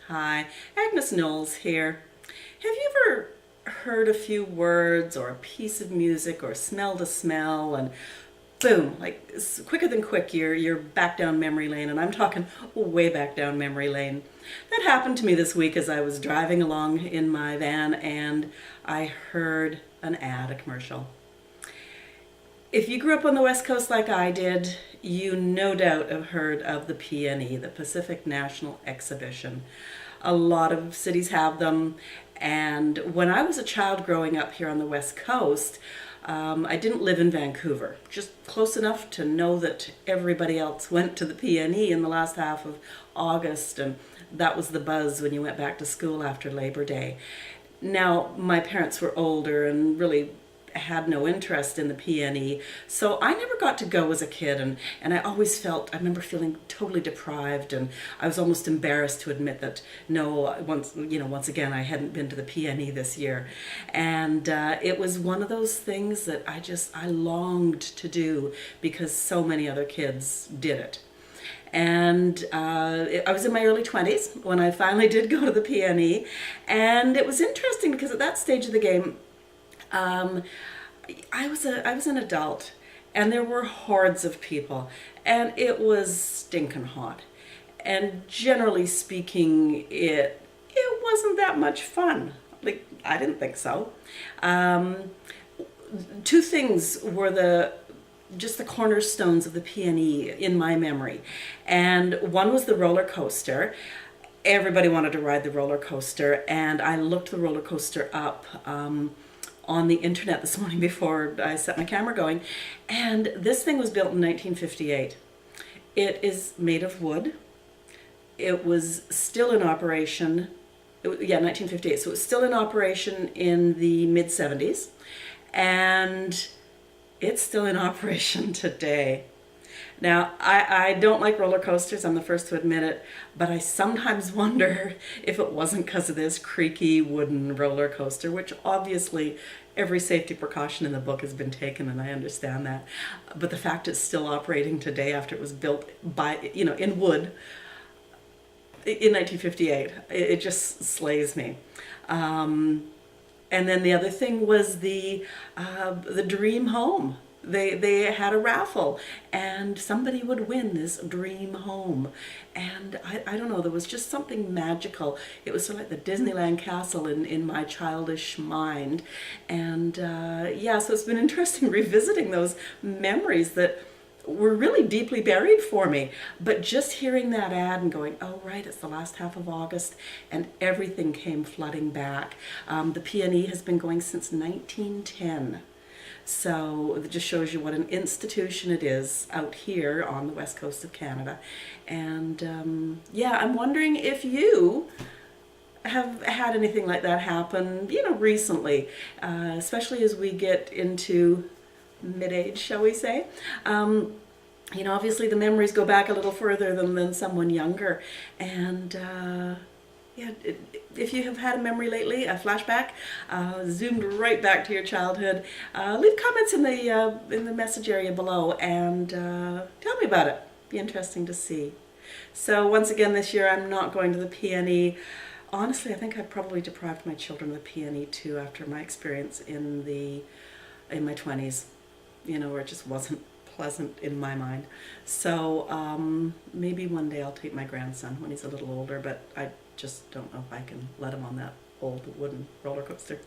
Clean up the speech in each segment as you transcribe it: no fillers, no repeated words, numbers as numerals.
Hi, Agnes Knowles here. Have you ever heard a few words or a piece of music or smelled a smell and boom, like it's quicker than quick, you're back down memory lane, and I'm talking way back down memory lane. That happened to me this week as I was driving along in my van and I heard an ad, a commercial. If you grew up on the West Coast like I did, you no doubt have heard of the Peony, the Pacific National Exhibition. A lot of cities have them, and when I was a child growing up here on the West Coast, I didn't live in Vancouver, just close enough to know that everybody else went to the Peony in the last half of August, and that was the buzz when you went back to school after Labor Day. Now, my parents were older and really had no interest in the Peony, so I never got to go as a kid, and I always I remember feeling totally deprived, and I was almost embarrassed to admit that no, once again I hadn't been to the Peony this year, and it was one of those things that I longed to do because so many other kids did it. And I was in my early 20s when I finally did go to the Peony, and it was interesting because at that stage of the game, I was an adult, and there were hordes of people, and it was stinking hot. And generally speaking, it wasn't that much fun. Like, I didn't think so. Two things were just the cornerstones of the Peony in my memory, and one was the roller coaster. Everybody wanted to ride the roller coaster, and I looked the roller coaster up on the internet this morning before I set my camera going, and this thing was built in 1958. It is made of wood. It was still in operation, 1958, so it was still in operation in the mid-70s, and it's still in operation today. Now, I don't like roller coasters, I'm the first to admit it, but I sometimes wonder if it wasn't because of this creaky wooden roller coaster, which obviously every safety precaution in the book has been taken, and I understand that. But the fact it's still operating today after it was built in wood in 1958, it just slays me. And then the other thing was the dream home. They had a raffle, and somebody would win this dream home, and I don't know, there was just something magical. It was sort of like the Disneyland castle in my childish mind, and yeah, so it's been interesting revisiting those memories that were really deeply buried for me, but just hearing that ad and going, oh right, it's the last half of August, and everything came flooding back. The Peony has been going since 1910. So it just shows you what an institution it is out here on the west coast of Canada. And yeah, I'm wondering if you have had anything like that happen, recently, especially as we get into mid-age, shall we say. Obviously the memories go back a little further than someone younger. And yeah, if you have had a memory lately, a flashback, zoomed right back to your childhood, leave comments in the message area below, and tell me about it. Be interesting to see. So once again this year I'm not going to the Peony. Honestly, I think I probably deprived my children of the Peony too after my experience in my 20s, where it just wasn't pleasant in my mind. So maybe one day I'll take my grandson when he's a little older, but I just don't know if I can let him on that old wooden roller coaster.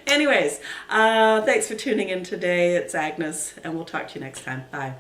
Anyways, thanks for tuning in today. It's Agnes, and we'll talk to you next time. Bye.